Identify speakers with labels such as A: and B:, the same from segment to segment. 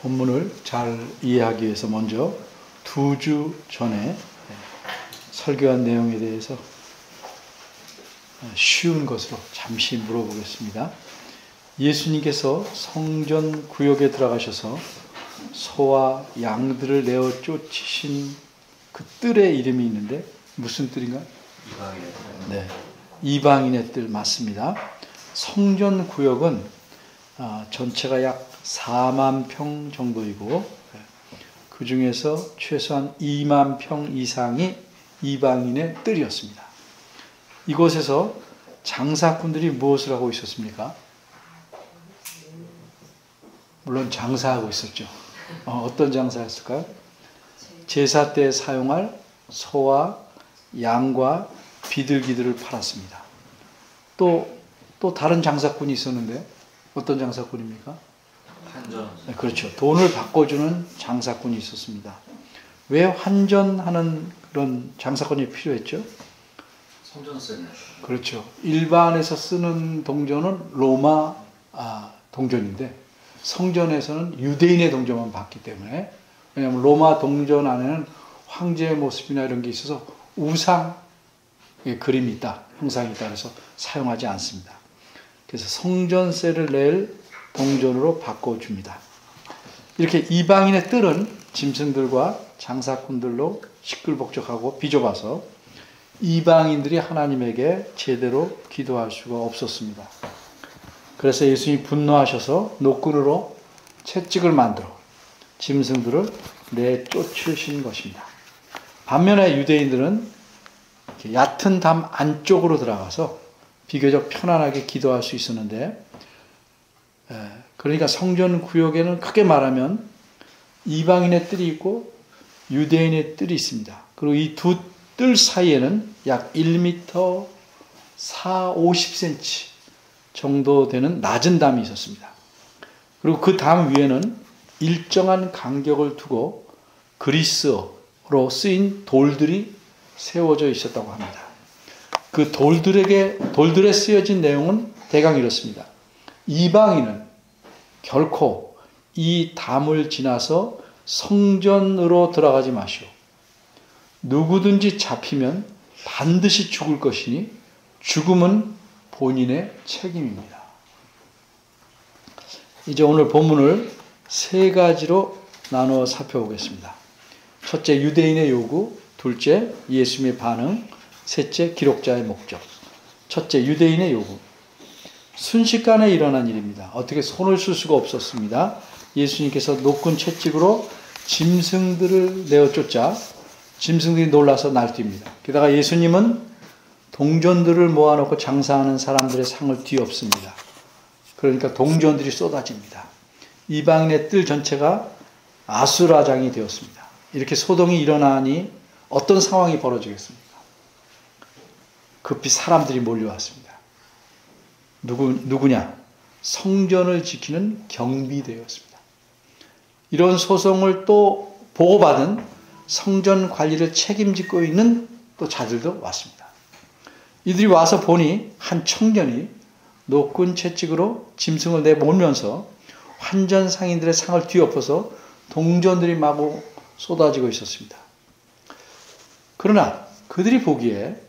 A: 본문을 잘 이해하기 위해서 먼저 2주 전에 설교한 내용에 대해서 쉬운 것으로 잠시 물어보겠습니다. 예수님께서 성전 구역에 들어가셔서 소와 양들을 내어 쫓으신 그 뜰의 이름이 있는데 무슨 뜰인가요?
B: 이방인의 뜰.
A: 네, 이방인의 뜰 맞습니다. 성전 구역은 전체가 약 4만 평 정도이고 그 중에서 최소한 2만 평 이상이 이방인의 뜰이었습니다. 이곳에서 장사꾼들이 무엇을 하고 있었습니까? 물론 장사하고 있었죠. 어떤 장사였을까요? 제사 때 사용할 소와 양과 비둘기들을 팔았습니다. 또 다른 장사꾼이 있었는데 어떤 장사꾼입니까?
B: 환전.
A: 네, 그렇죠. 돈을 바꿔주는 장사꾼이 있었습니다. 왜 환전하는 그런 장사꾼이 필요했죠?
B: 성전세는.
A: 그렇죠. 일반에서 쓰는 동전은 로마 동전인데 성전에서는 유대인의 동전만 받기 때문에, 왜냐하면 로마 동전 안에는 황제의 모습이나 이런 게 있어서 우상의 그림이 있다, 형상이 있다 그래서 사용하지 않습니다. 그래서 성전세를 낼 동전으로 바꿔줍니다. 이렇게 이방인의 뜰은 짐승들과 장사꾼들로 시끌벅적하고 비좁아서 이방인들이 하나님에게 제대로 기도할 수가 없었습니다. 그래서 예수님이 분노하셔서 노끈으로 채찍을 만들어 짐승들을 내쫓으신 것입니다. 반면에 유대인들은 얕은 담 안쪽으로 들어가서 비교적 편안하게 기도할 수 있었는데, 그러니까 성전 구역에는 크게 말하면 이방인의 뜰이 있고 유대인의 뜰이 있습니다. 그리고 이 두 뜰 사이에는 약 1m 50cm 정도 되는 낮은 담이 있었습니다. 그리고 그 담 위에는 일정한 간격을 두고 그리스어로 쓰인 돌들이 세워져 있었다고 합니다. 그 돌들에 쓰여진 내용은 대강 이렇습니다. 이방인은 결코 이 담을 지나서 성전으로 들어가지 마시오. 누구든지 잡히면 반드시 죽을 것이니 죽음은 본인의 책임입니다. 이제 오늘 본문을 세 가지로 나누어 살펴보겠습니다. 첫째, 유대인의 요구. 둘째, 예수님의 반응. 셋째, 기록자의 목적. 첫째, 유대인의 요구. 순식간에 일어난 일입니다. 어떻게 손을 쓸 수가 없었습니다. 예수님께서 노끈 채찍으로 짐승들을 내어쫓자 짐승들이 놀라서 날뜁니다. 게다가 예수님은 동전들을 모아놓고 장사하는 사람들의 상을 뒤엎습니다. 그러니까 동전들이 쏟아집니다. 이방인의 뜰 전체가 아수라장이 되었습니다. 이렇게 소동이 일어나니 어떤 상황이 벌어지겠습니까? 급히 사람들이 몰려왔습니다. 누구냐? 성전을 지키는 경비대였습니다. 이런 소송을 또 보고받은 성전 관리를 책임지고 있는 또 자들도 왔습니다. 이들이 와서 보니 한 청년이 노끈 채찍으로 짐승을 내몰면서 환전 상인들의 상을 뒤엎어서 동전들이 마구 쏟아지고 있었습니다. 그러나 그들이 보기에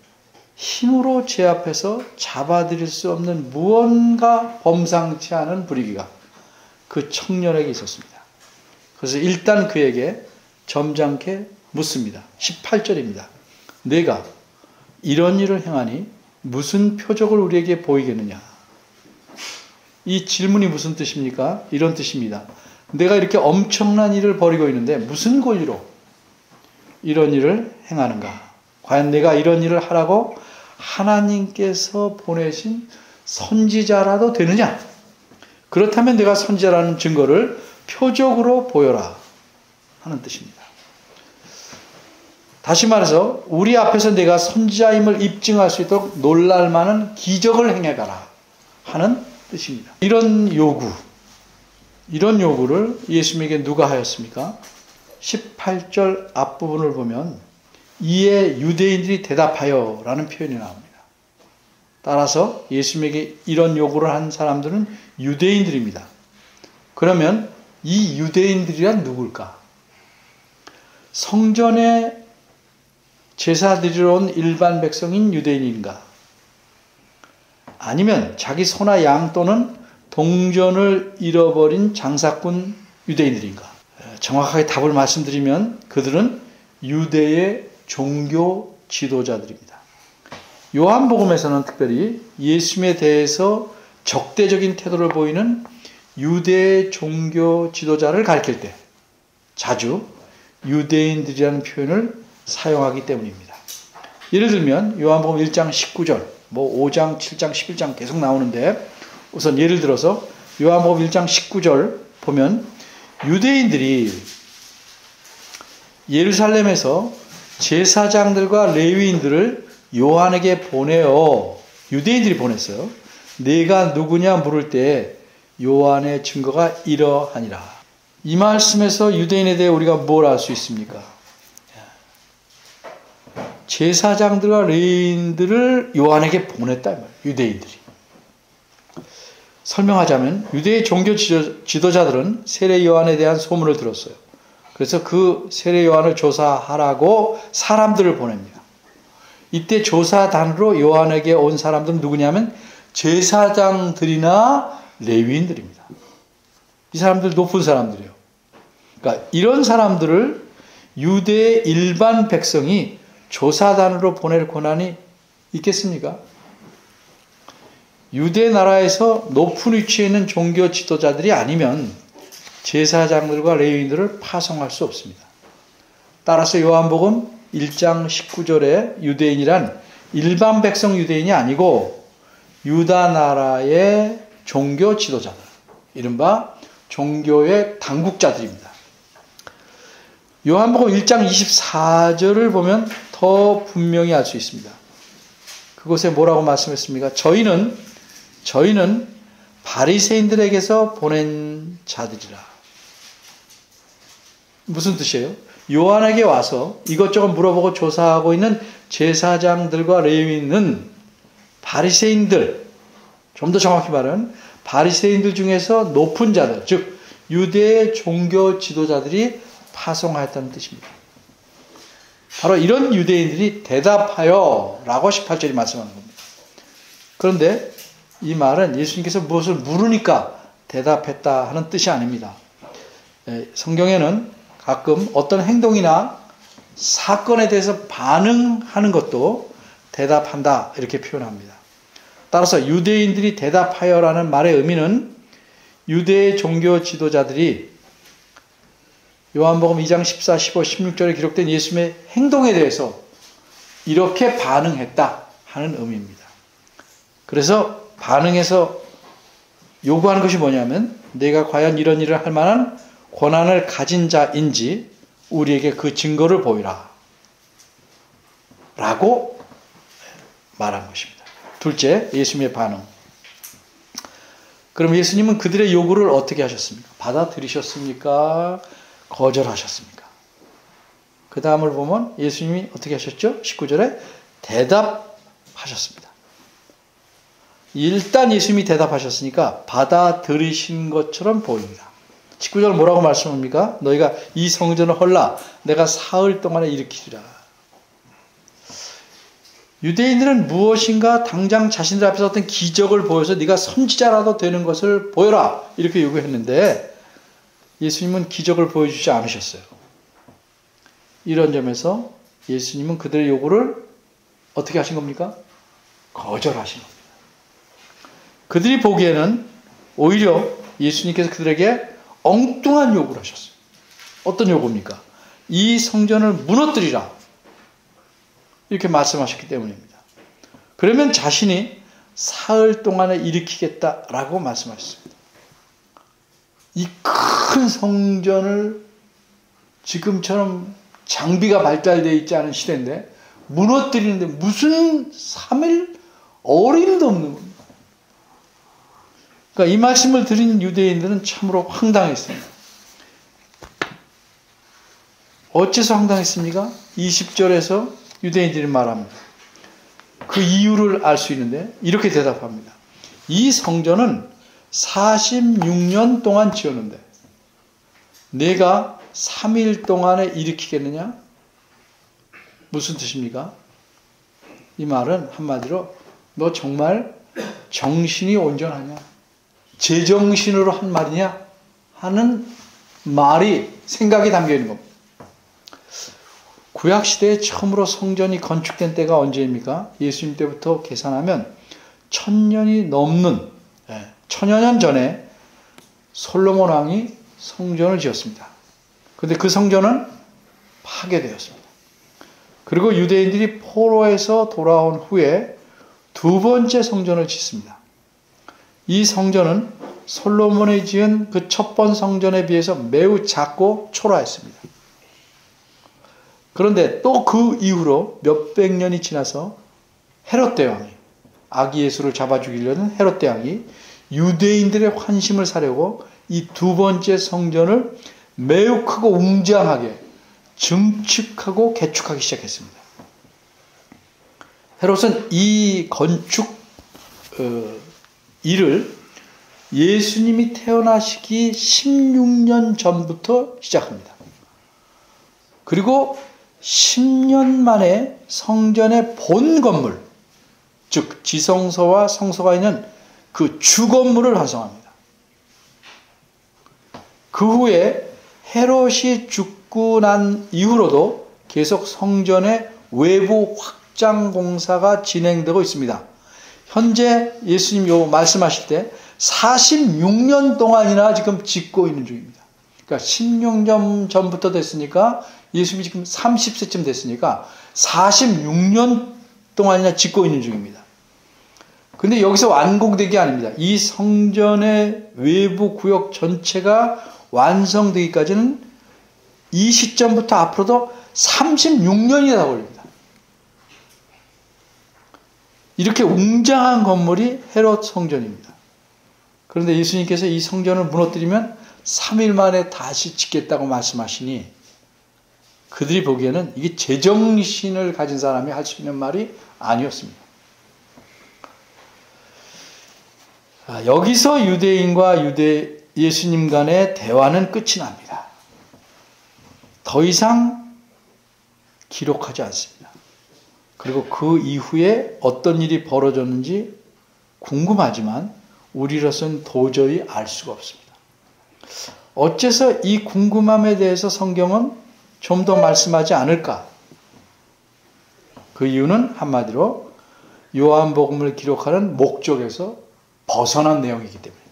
A: 힘으로 제압해서 잡아들일 수 없는 무언가 범상치 않은 분위기가 그 청년에게 있었습니다. 그래서 일단 그에게 점잖게 묻습니다. 18절입니다. 내가 이런 일을 행하니 무슨 표적을 우리에게 보이겠느냐? 이 질문이 무슨 뜻입니까? 이런 뜻입니다. 내가 이렇게 엄청난 일을 벌이고 있는데 무슨 권리로 이런 일을 행하는가? 과연 내가 이런 일을 하라고 하나님께서 보내신 선지자라도 되느냐? 그렇다면 내가 선지자라는 증거를 표적으로 보여라 하는 뜻입니다. 다시 말해서 우리 앞에서 내가 선지자임을 입증할 수 있도록 놀랄만한 기적을 행해가라 하는 뜻입니다. 이런 요구를 예수님에게 누가 하였습니까? 18절 앞부분을 보면 이에 유대인들이 대답하여 라는 표현이 나옵니다. 따라서 예수님에게 이런 요구를 한 사람들은 유대인들입니다. 그러면 이 유대인들이란 누굴까? 성전에 제사 드리러 온 일반 백성인 유대인인가? 아니면 자기 소나 양 또는 동전을 잃어버린 장사꾼 유대인들인가? 정확하게 답을 말씀드리면 그들은 유대의 종교 지도자들입니다. 요한복음에서는 특별히 예수님에 대해서 적대적인 태도를 보이는 유대의 종교 지도자를 가리킬 때 자주 유대인들이라는 표현을 사용하기 때문입니다. 예를 들면 요한복음 1장 19절, 5장, 7장, 11장 계속 나오는데 우선 예를 들어서 요한복음 1장 19절 보면 유대인들이 예루살렘에서 제사장들과 레위인들을 요한에게 보내어 유대인들이 보냈어요. 네가 누구냐 물을 때 요한의 증거가 이러하니라. 이 말씀에서 유대인에 대해 우리가 뭘 알 수 있습니까? 제사장들과 레위인들을 요한에게 보냈다. 유대인들이. 설명하자면 유대의 종교 지도자들은 세례 요한에 대한 소문을 들었어요. 그래서 그 세례 요한을 조사하라고 사람들을 보냅니다. 이때 조사단으로 요한에게 온 사람들은 누구냐면 제사장들이나 레위인들입니다. 이 사람들 높은 사람들이에요. 그러니까 이런 사람들을 유대의 일반 백성이 조사단으로 보낼 권한이 있겠습니까? 유대 나라에서 높은 위치에 있는 종교 지도자들이 아니면 제사장들과 레위인들을 파송할 수 없습니다. 따라서 요한복음 1장 19절에 유대인이란 일반 백성 유대인이 아니고 유다 나라의 종교 지도자들, 이른바 종교의 당국자들입니다. 요한복음 1장 24절을 보면 더 분명히 알 수 있습니다. 그곳에 뭐라고 말씀했습니까? 저희는 바리새인들에게서 보낸 자들이라. 무슨 뜻이에요? 요한에게 와서 이것저것 물어보고 조사하고 있는 제사장들과 레위인은 바리새인들, 좀 더 정확히 말하면 바리새인들 중에서 높은 자들, 즉 유대의 종교 지도자들이 파송하였다는 뜻입니다. 바로 이런 유대인들이 대답하여 라고 18절이 말씀하는 겁니다. 그런데 이 말은 예수님께서 무엇을 물으니까 대답했다 하는 뜻이 아닙니다. 성경에는 가끔 어떤 행동이나 사건에 대해서 반응하는 것도 대답한다 이렇게 표현합니다. 따라서 유대인들이 대답하여라는 말의 의미는 유대의 종교 지도자들이 요한복음 2장 14, 15, 16절에 기록된 예수님의 행동에 대해서 이렇게 반응했다 하는 의미입니다. 그래서 반응해서 요구하는 것이 뭐냐면 내가 과연 이런 일을 할 만한 권한을 가진 자인지 우리에게 그 증거를 보이라 라고 말한 것입니다. 둘째, 예수님의 반응. 그럼 예수님은 그들의 요구를 어떻게 하셨습니까? 받아들이셨습니까? 거절하셨습니까? 그 다음을 보면 예수님이 어떻게 하셨죠? 19절에 대답하셨습니다. 일단 예수님이 대답하셨으니까 받아들이신 것처럼 보입니다. 19절 뭐라고 말씀합니까? 너희가 이 성전을 헐라 내가 사흘 동안에 일으키리라. 유대인들은 무엇인가 당장 자신들 앞에서 어떤 기적을 보여서 네가 선지자라도 되는 것을 보여라 이렇게 요구했는데 예수님은 기적을 보여주지 않으셨어요. 이런 점에서 예수님은 그들의 요구를 어떻게 하신 겁니까? 거절하신 겁니다. 그들이 보기에는 오히려 예수님께서 그들에게 엉뚱한 요구를 하셨어요. 어떤 요구입니까? 이 성전을 무너뜨리라. 이렇게 말씀하셨기 때문입니다. 그러면 자신이 사흘 동안에 일으키겠다라고 말씀하셨습니다. 이 큰 성전을 지금처럼 장비가 발달되어 있지 않은 시대인데 무너뜨리는데 무슨 3일 어림도 없는 겁니다. 그러니까 이 말씀을 드린 유대인들은 참으로 황당했습니다. 어째서 황당했습니까? 20절에서 유대인들이 말합니다. 그 이유를 알 수 있는데 이렇게 대답합니다. 이 성전은 46년 동안 지었는데 내가 3일 동안에 일으키겠느냐? 무슨 뜻입니까? 이 말은 한마디로 너 정말 정신이 온전하냐? 제정신으로 한 말이냐? 하는 말이 생각이 담겨 있는 겁니다. 구약시대에 처음으로 성전이 건축된 때가 언제입니까? 예수님 때부터 계산하면 1000년이 넘는, 천여 년 전에 솔로몬 왕이 성전을 지었습니다. 그런데 그 성전은 파괴되었습니다. 그리고 유대인들이 포로에서 돌아온 후에 두 번째 성전을 짓습니다. 이 성전은 솔로몬이 지은 그 첫 번 성전에 비해서 매우 작고 초라했습니다. 그런데 또 그 이후로 몇백 년이 지나서 헤롯 대왕이, 아기 예수를 잡아 죽이려는 헤롯 대왕이 유대인들의 환심을 사려고 이 두 번째 성전을 매우 크고 웅장하게 증축하고 개축하기 시작했습니다. 헤롯은 이 건축 일을 예수님이 태어나시기 16년 전부터 시작합니다. 그리고 10년 만에 성전의 본 건물, 즉 지성소와 성소가 있는 그 주건물을 완성합니다. 그 후에 헤롯이 죽고 난 이후로도 계속 성전의 외부 확장 공사가 진행되고 있습니다. 현재 예수님 요 말씀하실 때 46년 동안이나 지금 짓고 있는 중입니다. 그러니까 16년 전부터 됐으니까 예수님이 지금 30세쯤 됐으니까 46년 동안이나 짓고 있는 중입니다. 근데 여기서 완공되기 아닙니다. 이 성전의 외부 구역 전체가 완성되기까지는 이 시점부터 앞으로도 36년이나 걸립니다. 이렇게 웅장한 건물이 헤롯 성전입니다. 그런데 예수님께서 이 성전을 무너뜨리면 3일 만에 다시 짓겠다고 말씀하시니 그들이 보기에는 이게 제정신을 가진 사람이 할 수 있는 말이 아니었습니다. 여기서 유대인과 예수님 간의 대화는 끝이 납니다. 더 이상 기록하지 않습니다. 그리고 그 이후에 어떤 일이 벌어졌는지 궁금하지만 우리로서는 도저히 알 수가 없습니다. 어째서 이 궁금함에 대해서 성경은 좀 더 말씀하지 않을까? 그 이유는 한마디로 요한복음을 기록하는 목적에서 벗어난 내용이기 때문에.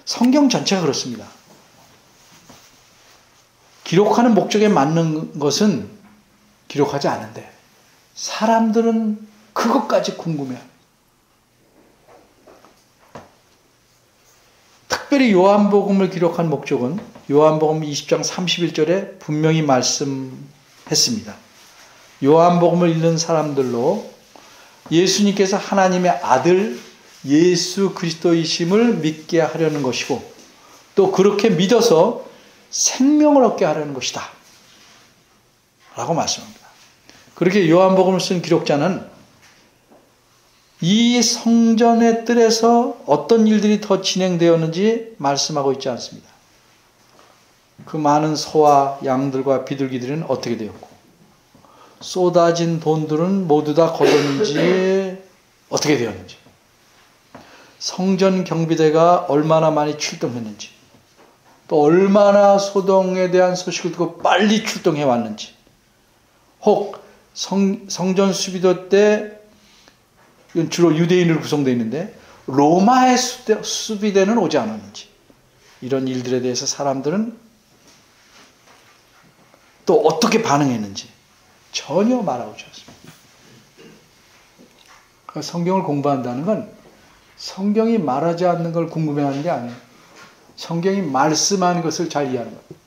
A: 성경 전체가 그렇습니다. 기록하는 목적에 맞는 것은 기록하지 않은데 사람들은 그것까지 궁금해합니다. 특별히 요한복음을 기록한 목적은 요한복음 20장 31절에 분명히 말씀했습니다. 요한복음을 읽는 사람들로 예수님께서 하나님의 아들 예수 그리스도이심을 믿게 하려는 것이고 또 그렇게 믿어서 생명을 얻게 하려는 것이다 라고 말씀합니다. 그렇게 요한복음을 쓴 기록자는 이 성전의 뜰에서 어떤 일들이 더 진행되었는지 말씀하고 있지 않습니다. 그 많은 소와 양들과 비둘기들은 어떻게 되었고 쏟아진 돈들은 모두 다 거뒀는지 어떻게 되었는지 성전 경비대가 얼마나 많이 출동했는지 또 얼마나 소동에 대한 소식을 듣고 빨리 출동해 왔는지 혹 성전 수비도 때 이건 주로 유대인으로 구성되어 있는데 로마의 수비대는 오지 않았는지 이런 일들에 대해서 사람들은 또 어떻게 반응했는지 전혀 말하고 있었습니다. 성경을 공부한다는 건 성경이 말하지 않는 걸 궁금해하는 게 아니에요. 성경이 말씀하는 것을 잘 이해하는 거예요.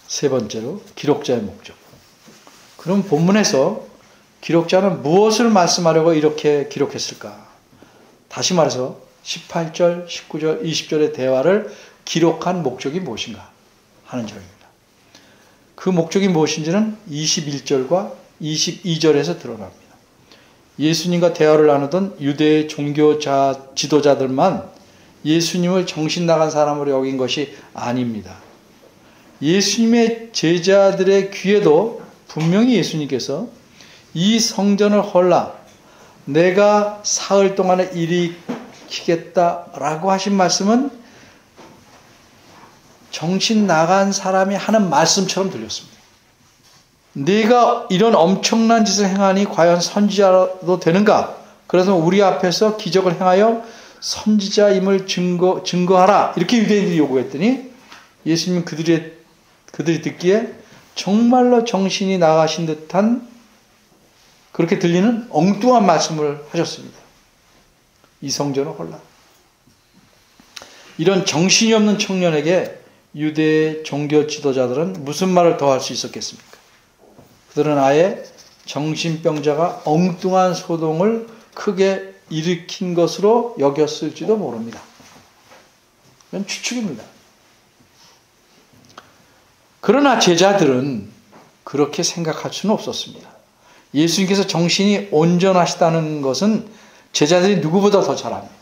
A: 세 번째로 기록자의 목적. 그럼 본문에서 기록자는 무엇을 말씀하려고 이렇게 기록했을까? 다시 말해서 18절, 19절, 20절의 대화를 기록한 목적이 무엇인가 하는 점입니다. 그 목적이 무엇인지는 21절과 22절에서 드러납니다. 예수님과 대화를 나누던 유대의 종교 지도자들만 예수님을 정신 나간 사람으로 여긴 것이 아닙니다. 예수님의 제자들의 귀에도 분명히 예수님께서 이 성전을 헐라 내가 사흘 동안에 일으키겠다라고 하신 말씀은 정신 나간 사람이 하는 말씀처럼 들렸습니다. 네가 이런 엄청난 짓을 행하니 과연 선지자도 되는가? 그래서 우리 앞에서 기적을 행하여 선지자임을 증거하라. 이렇게 유대인들이 요구했더니 예수님은 그들이 듣기에 정말로 정신이 나가신 듯한 그렇게 들리는 엉뚱한 말씀을 하셨습니다. 이 성전을 헐라. 이런 정신이 없는 청년에게 유대 종교 지도자들은 무슨 말을 더 할 수 있었겠습니까? 그들은 아예 정신병자가 엉뚱한 소동을 크게 일으킨 것으로 여겼을지도 모릅니다. 이건 추측입니다. 그러나 제자들은 그렇게 생각할 수는 없었습니다. 예수님께서 정신이 온전하시다는 것은 제자들이 누구보다 더 잘 압니다.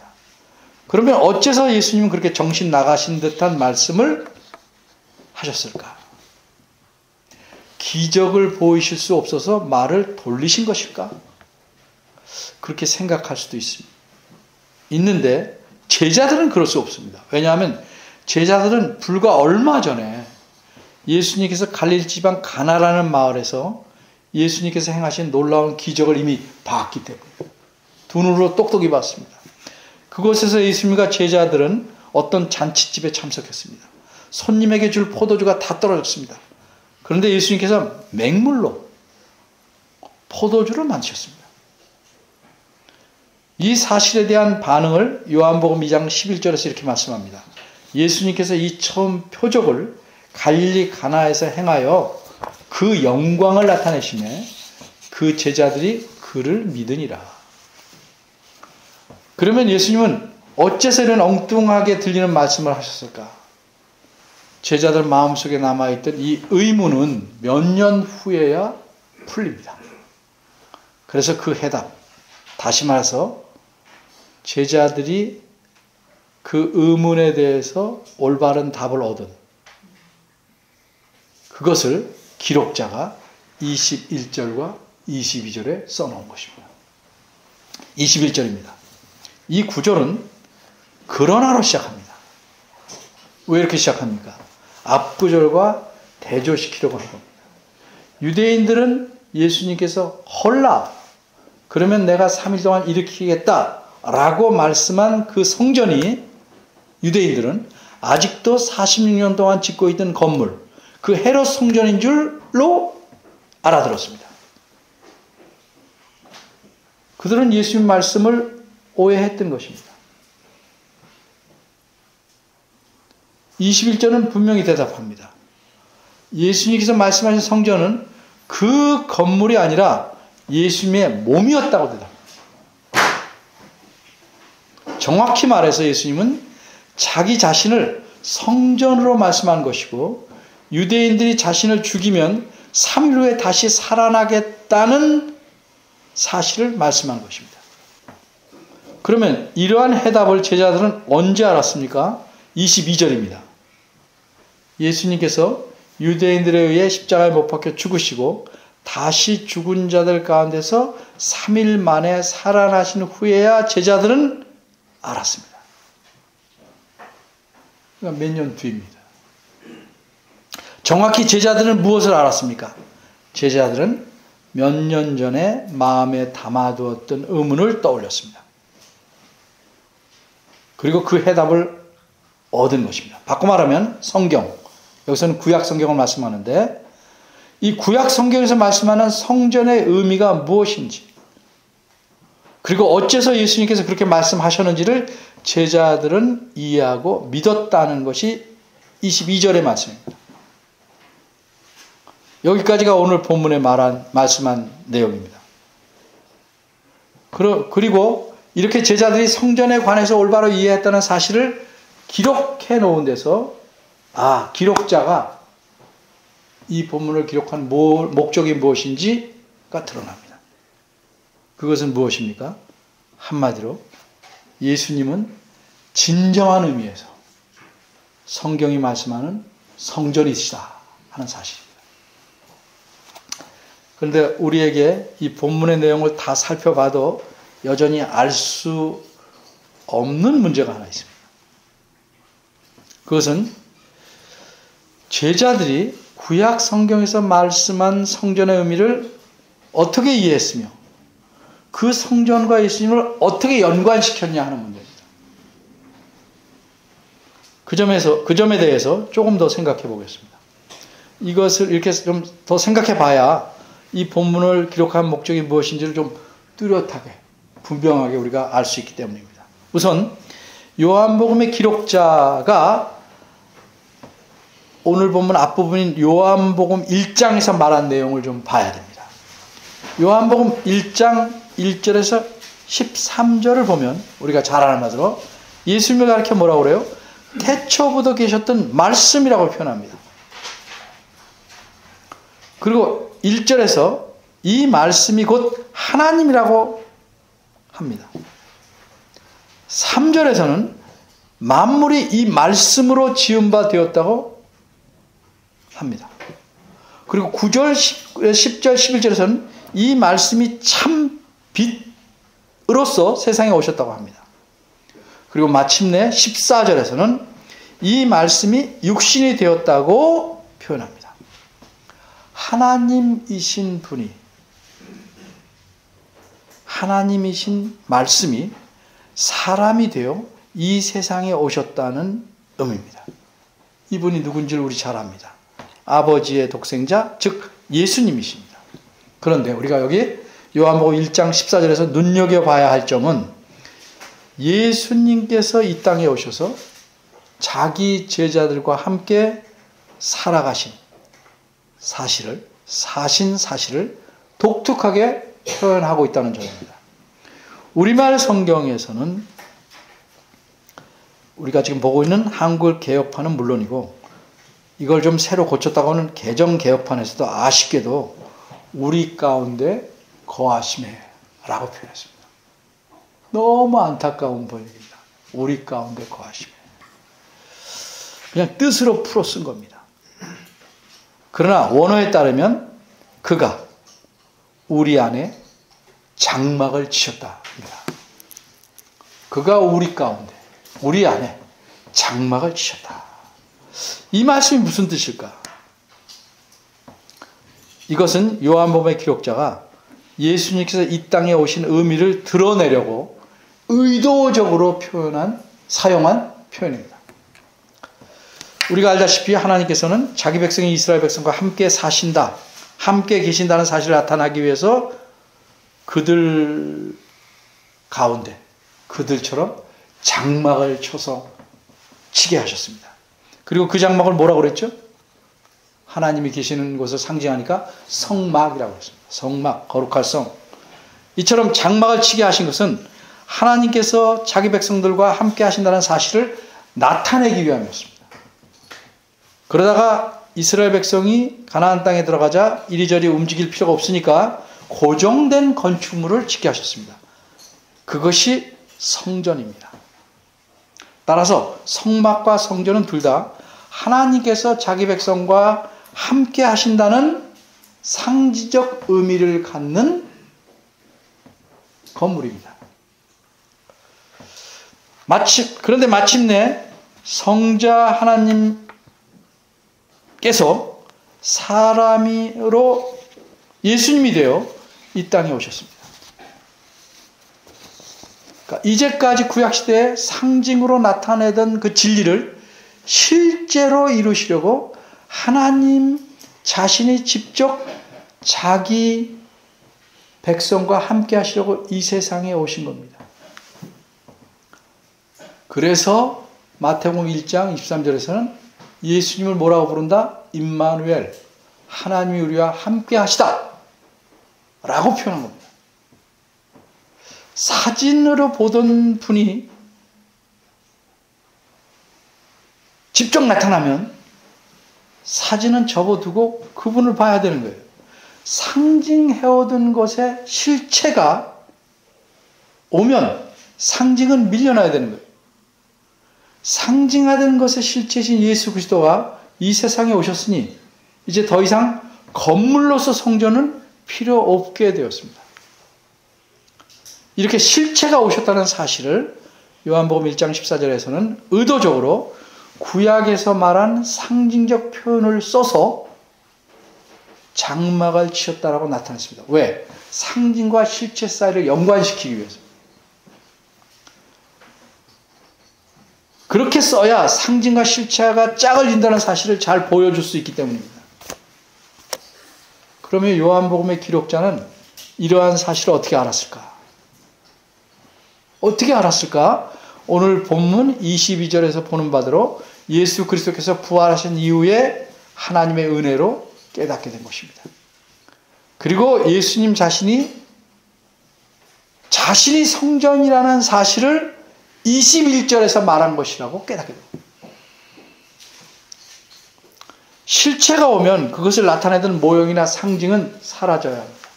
A: 그러면 어째서 예수님은 그렇게 정신 나가신 듯한 말씀을 하셨을까? 기적을 보이실 수 없어서 말을 돌리신 것일까? 그렇게 생각할 수도 있습니다. 있는데 제자들은 그럴 수 없습니다. 왜냐하면 제자들은 불과 얼마 전에 예수님께서 갈릴리 지방 가나라는 마을에서 예수님께서 행하신 놀라운 기적을 이미 봤기 때문에 두 눈으로 똑똑히 봤습니다. 그곳에서 예수님과 제자들은 어떤 잔치집에 참석했습니다. 손님에게 줄 포도주가 다 떨어졌습니다. 그런데 예수님께서 맹물로 포도주를 만드셨습니다. 이 사실에 대한 반응을 요한복음 2장 11절에서 이렇게 말씀합니다. 예수님께서 이 처음 표적을 갈릴리 가나에서 행하여 그 영광을 나타내시매 그 제자들이 그를 믿으니라. 그러면 예수님은 어째서 이런 엉뚱하게 들리는 말씀을 하셨을까? 제자들 마음속에 남아있던 이 의문은 몇 년 후에야 풀립니다. 그래서 그 해답, 다시 말해서 제자들이 그 의문에 대해서 올바른 답을 얻은 그것을 기록자가 21절과 22절에 써놓은 것입니다. 21절입니다. 이 구절은 그러나로 시작합니다. 왜 이렇게 시작합니까? 앞구절과 대조시키려고 한 겁니다. 유대인들은 예수님께서 헐라 그러면 내가 3일 동안 일으키겠다 라고 말씀한 그 성전이 유대인들은 아직도 46년 동안 짓고 있던 건물 그 헤롯 성전인 줄로 알아들었습니다. 그들은 예수님 말씀을 오해했던 것입니다. 21절은 분명히 대답합니다. 예수님께서 말씀하신 성전은 그 건물이 아니라 예수님의 몸이었다고 대답합니다. 정확히 말해서 예수님은 자기 자신을 성전으로 말씀한 것이고 유대인들이 자신을 죽이면 3일 후에 다시 살아나겠다는 사실을 말씀한 것입니다. 그러면 이러한 해답을 제자들은 언제 알았습니까? 22절입니다. 예수님께서 유대인들에 의해 십자가에 못 박혀 죽으시고 다시 죽은 자들 가운데서 3일 만에 살아나신 후에야 제자들은 알았습니다. 그러니까 몇 년 뒤입니다. 정확히 제자들은 무엇을 알았습니까? 제자들은 몇 년 전에 마음에 담아두었던 의문을 떠올렸습니다. 그리고 그 해답을 얻은 것입니다. 바꿔 말하면 성경, 여기서는 구약 성경을 말씀하는데 이 구약 성경에서 말씀하는 성전의 의미가 무엇인지 그리고 어째서 예수님께서 그렇게 말씀하셨는지를 제자들은 이해하고 믿었다는 것이 22절의 말씀입니다. 여기까지가 오늘 본문에 말씀한 내용입니다. 그리고 이렇게 제자들이 성전에 관해서 올바로 이해했다는 사실을 기록해 놓은 데서 기록자가 이 본문을 기록한 목적이 무엇인지가 드러납니다. 그것은 무엇입니까? 한마디로 예수님은 진정한 의미에서 성경이 말씀하는 성전이시다 하는 사실입니다. 그런데 우리에게 이 본문의 내용을 다 살펴봐도 여전히 알 수 없는 문제가 하나 있습니다. 그것은 제자들이 구약 성경에서 말씀한 성전의 의미를 어떻게 이해했으며 그 성전과 예수님을 어떻게 연관시켰냐 하는 문제입니다. 그 점에 대해서 조금 더 생각해 보겠습니다. 이것을 이렇게 좀 더 생각해 봐야 이 본문을 기록한 목적이 무엇인지를 좀 뚜렷하게 분명하게 우리가 알 수 있기 때문입니다. 우선 요한복음의 기록자가 오늘 본문 앞부분인 요한복음 1장에서 말한 내용을 좀 봐야 됩니다. 요한복음 1장 1절에서 13절을 보면 우리가 잘 아는 바대로 예수님을 가리켜 뭐라고 그래요? 태초부터 계셨던 말씀이라고 표현합니다. 그리고 1절에서 이 말씀이 곧 하나님이라고 합니다. 3절에서는 만물이 이 말씀으로 지은 바 되었다고 합니다. 그리고 9절, 10절, 11절에서는 이 말씀이 참 빛으로서 세상에 오셨다고 합니다. 그리고 마침내 14절에서는 이 말씀이 육신이 되었다고 표현합니다. 하나님이신 분이, 하나님이신 말씀이 사람이 되어 이 세상에 오셨다는 의미입니다. 이분이 누군지를 우리 잘 압니다. 아버지의 독생자, 즉 예수님이십니다. 그런데 우리가 여기 요한복음 1장 14절에서 눈여겨봐야 할 점은 예수님께서 이 땅에 오셔서 자기 제자들과 함께 살아가신 사실을, 사신 사실을 독특하게 표현하고 있다는 점입니다. 우리말 성경에서는 우리가 지금 보고 있는 한글 개혁판은 물론이고 이걸 좀 새로 고쳤다고 하는 개정 개혁판에서도 아쉽게도 우리 가운데 거하시매 라고 표현했습니다. 너무 안타까운 번역입니다. 우리 가운데 거하시매. 그냥 뜻으로 풀어 쓴 겁니다. 그러나 원어에 따르면 그가 우리 안에 장막을 치셨다. 그가 우리 가운데, 우리 안에 장막을 치셨다. 이 말씀이 무슨 뜻일까? 이것은 요한복음의 기록자가 예수님께서 이 땅에 오신 의미를 드러내려고 의도적으로 사용한 표현입니다. 우리가 알다시피 하나님께서는 자기 백성이 이스라엘 백성과 함께 사신다, 함께 계신다는 사실을 나타나기 위해서 그들 가운데, 그들처럼 장막을 쳐서 치게 하셨습니다. 그리고 그 장막을 뭐라고 그랬죠? 하나님이 계시는 곳을 상징하니까 성막이라고 했습니다. 성막, 거룩할 성. 이처럼 장막을 치게 하신 것은 하나님께서 자기 백성들과 함께 하신다는 사실을 나타내기 위함이었습니다. 그러다가 이스라엘 백성이 가나안 땅에 들어가자 이리저리 움직일 필요가 없으니까 고정된 건축물을 짓게 하셨습니다. 그것이 성전입니다. 따라서 성막과 성전은 둘 다 하나님께서 자기 백성과 함께 하신다는 상징적 의미를 갖는 건물입니다. 그런데 마침내 성자 하나님께서 사람으로 예수님이 되어 이 땅에 오셨습니다. 그러니까 이제까지 구약시대에 상징으로 나타내던 그 진리를 실제로 이루시려고 하나님 자신이 직접 자기 백성과 함께 하시려고 이 세상에 오신 겁니다. 그래서 마태복음 1장 23절에서는 예수님을 뭐라고 부른다? 임마누엘, 하나님이 우리와 함께 하시다 라고 표현한 겁니다. 사진으로 보던 분이 직접 나타나면 사진은 접어두고 그분을 봐야 되는 거예요. 상징해오던 것의 실체가 오면 상징은 밀려나야 되는 거예요. 상징하던 것의 실체신 예수 그리스도가 이 세상에 오셨으니 이제 더 이상 건물로서 성전은 필요 없게 되었습니다. 이렇게 실체가 오셨다는 사실을 요한복음 1장 14절에서는 의도적으로 구약에서 말한 상징적 표현을 써서 장막을 치었다라고 나타냈습니다. 왜? 상징과 실체 사이를 연관시키기 위해서. 그렇게 써야 상징과 실체가 짝을 진다는 사실을 잘 보여줄 수 있기 때문입니다. 그러면 요한복음의 기록자는 이러한 사실을 어떻게 알았을까? 어떻게 알았을까? 오늘 본문 22절에서 보는 바대로 예수 그리스도께서 부활하신 이후에 하나님의 은혜로 깨닫게 된 것입니다. 그리고 예수님 자신이 성전이라는 사실을 21절에서 말한 것이라고 깨닫게 됩니다. 실체가 오면 그것을 나타내던 모형이나 상징은 사라져야 합니다.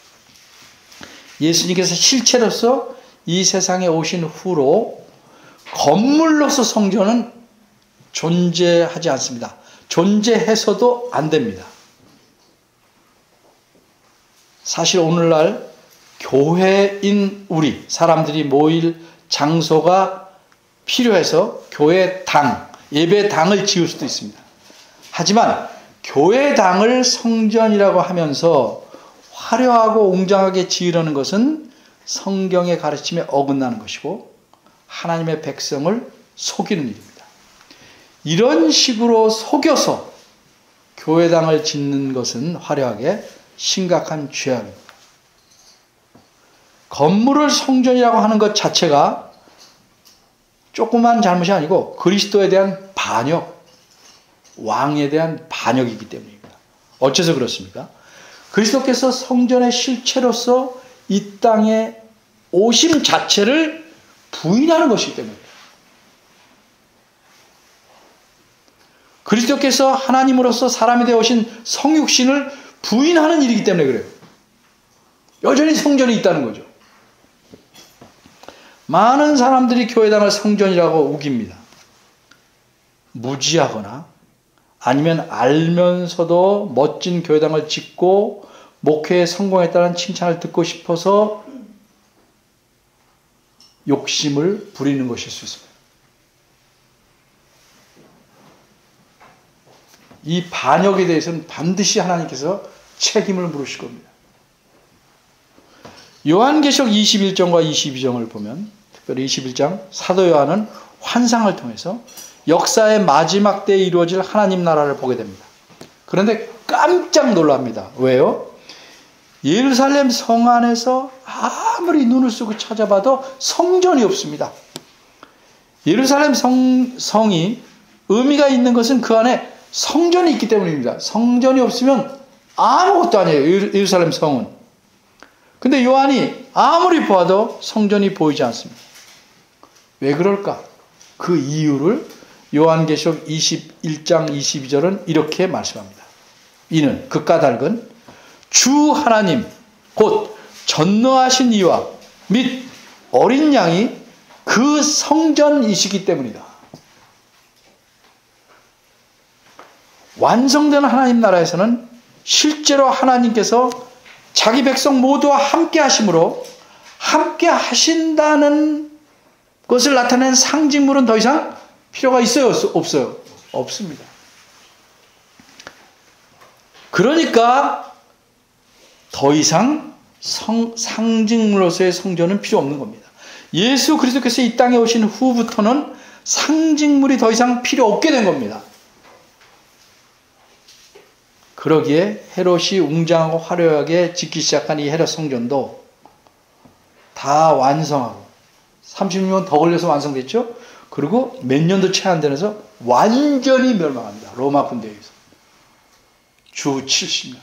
A: 예수님께서 실체로서 이 세상에 오신 후로 건물로서 성전은 존재하지 않습니다. 존재해서도 안 됩니다. 사실 오늘날 교회인 우리 사람들이 모일 장소가 필요해서 교회당, 예배당을 지을 수도 있습니다. 하지만 교회당을 성전이라고 하면서 화려하고 웅장하게 지으려는 것은 성경의 가르침에 어긋나는 것이고 하나님의 백성을 속이는 일입니다. 이런 식으로 속여서 교회당을 짓는 것은 화려하게 심각한 죄악입니다. 건물을 성전이라고 하는 것 자체가 조그만 잘못이 아니고 그리스도에 대한 반역, 왕에 대한 반역이기 때문입니다. 어째서 그렇습니까? 그리스도께서 성전의 실체로서 이 땅에 오심 자체를 부인하는 것이기 때문입니다. 그리스도께서 하나님으로서 사람이 되어 오신 성육신을 부인하는 일이기 때문에 그래요. 여전히 성전이 있다는 거죠. 많은 사람들이 교회당을 성전이라고 우깁니다. 무지하거나 아니면 알면서도 멋진 교회당을 짓고 목회에 성공했다는 칭찬을 듣고 싶어서 욕심을 부리는 것일 수 있습니다. 이 반역에 대해서는 반드시 하나님께서 책임을 물으실 겁니다. 요한계시록 21장과 22장을 보면 특별히 21장 사도 요한은 환상을 통해서 역사의 마지막 때에 이루어질 하나님 나라를 보게 됩니다. 그런데 깜짝 놀랍니다. 왜요? 예루살렘 성 안에서 아무리 눈을 쓰고 찾아봐도 성전이 없습니다. 예루살렘 성이 의미가 있는 것은 그 안에 성전이 있기 때문입니다. 성전이 없으면 아무것도 아니에요. 예루살렘 성은. 근데 요한이 아무리 보아도 성전이 보이지 않습니다. 왜 그럴까? 그 이유를 요한계시록 21장 22절은 이렇게 말씀합니다. 이는 그 까닭은 주 하나님 곧 전노하신 이와 및 어린 양이 그 성전이시기 때문이다. 완성된 하나님 나라에서는 실제로 하나님께서 자기 백성 모두와 함께 하심으로 함께 하신다는 것을 나타내는 상징물은 더 이상 필요가 있어요? 없어요? 없습니다. 그러니까 더 이상 상징물로서의 성전은 필요 없는 겁니다. 예수 그리스도께서 이 땅에 오신 후부터는 상징물이 더 이상 필요 없게 된 겁니다. 그러기에 헤롯이 웅장하고 화려하게 짓기 시작한 이 헤롯 성전도 다 완성하고 36년 더 걸려서 완성됐죠. 그리고 몇 년도 채 안 되면서 완전히 멸망합니다. 로마 군대에 의해서. 주 70년.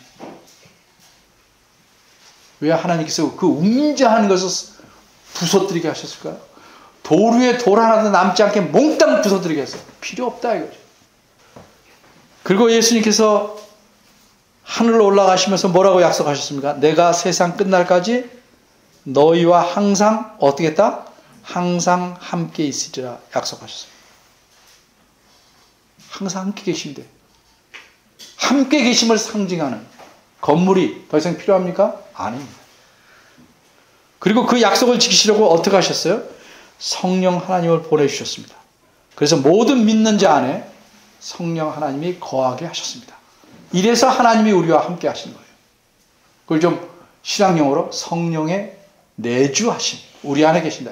A: 왜 하나님께서 그 웅장한 것을 부서뜨리게 하셨을까요? 돌 위에 돌 하나도 남지 않게 몽땅 부서뜨리게 했어요. 필요 없다 이거죠. 그리고 예수님께서 하늘로 올라가시면서 뭐라고 약속하셨습니까? 내가 세상 끝날까지 너희와 항상 어떻게 했다? 항상 함께 있으리라 약속하셨습니다. 항상 함께 계신데, 함께 계심을 상징하는 건물이 더 이상 필요합니까? 아닙니다. 그리고 그 약속을 지키시려고 어떻게 하셨어요? 성령 하나님을 보내주셨습니다. 그래서 모든 믿는 자 안에 성령 하나님이 거하게 하셨습니다. 이래서 하나님이 우리와 함께 하시는 거예요. 그걸 좀 신앙용어로 성령의 내주하심, 우리 안에 계신다,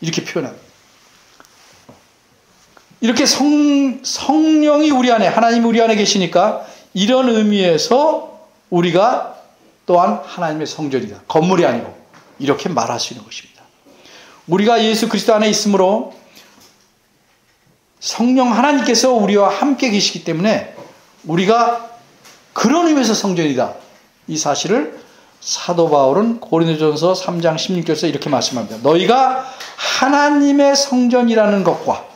A: 이렇게 표현합니다. 이렇게 성령이 우리 안에, 하나님이 우리 안에 계시니까 이런 의미에서 우리가 또한 하나님의 성전이다, 건물이 아니고, 이렇게 말할 수 있는 것입니다. 우리가 예수 그리스도 안에 있으므로 성령 하나님께서 우리와 함께 계시기 때문에 우리가 그런 의미에서 성전이다, 이 사실을 사도 바울은 고린도전서 3장 16절에서 이렇게 말씀합니다. 너희가 하나님의 성전이라는 것과,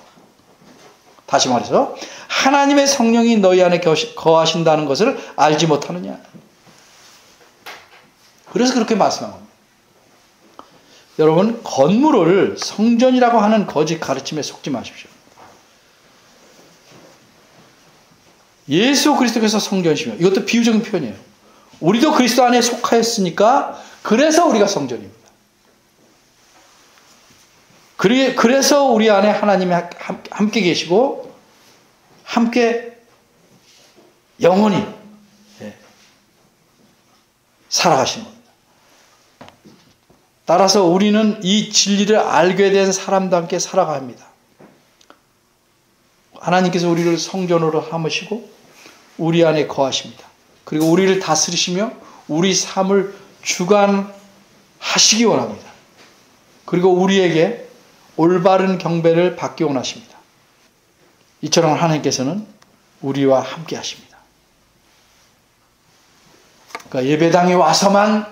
A: 다시 말해서 하나님의 성령이 너희 안에 거하신다는 것을 알지 못하느냐. 그래서 그렇게 말씀한 겁니다. 여러분, 건물을 성전이라고 하는 거짓 가르침에 속지 마십시오. 예수 그리스도께서 성전이시며, 이것도 비유적인 표현이에요. 우리도 그리스도 안에 속하였으니까 그래서 우리가 성전입니다. 그래서 우리 안에 하나님이 함께 계시고 함께 영원히 살아가시는 겁니다. 따라서 우리는 이 진리를 알게 된 사람도 함께 살아가야 합니다. 하나님께서 우리를 성전으로 삼으시고 우리 안에 거하십니다. 그리고 우리를 다스리시며 우리 삶을 주관하시기 원합니다. 그리고 우리에게 올바른 경배를 받기 원하십니다. 이처럼 하나님께서는 우리와 함께 하십니다. 그러니까 예배당에 와서만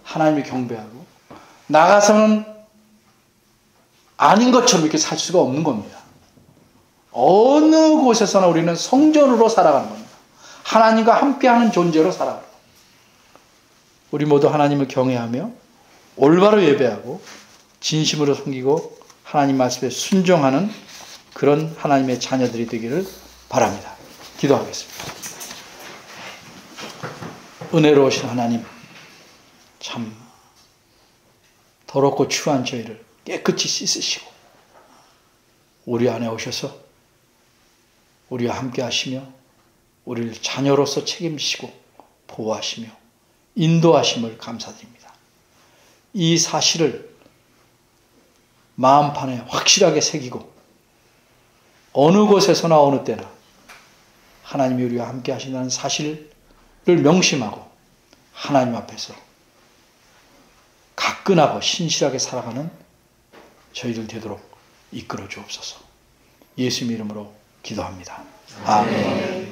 A: 하나님을 경배하고 나가서는 아닌 것처럼 이렇게 살 수가 없는 겁니다. 어느 곳에서나 우리는 성전으로 살아가는 겁니다. 하나님과 함께하는 존재로 살아가는 겁니다. 우리 모두 하나님을 경외하며 올바로 예배하고 진심으로 섬기고 하나님 말씀에 순종하는 그런 하나님의 자녀들이 되기를 바랍니다. 기도하겠습니다. 은혜로우신 하나님, 참 더럽고 추한 저희를 깨끗이 씻으시고 우리 안에 오셔서 우리와 함께 하시며 우리를 자녀로서 책임지시고 보호하시며 인도하심을 감사드립니다. 이 사실을 마음판에 확실하게 새기고 어느 곳에서나 어느 때나 하나님이 우리와 함께 하신다는 사실을 명심하고 하나님 앞에서 가끈하고 신실하게 살아가는 저희들 되도록 이끌어 주옵소서. 예수님 이름으로 기도합니다. 아멘.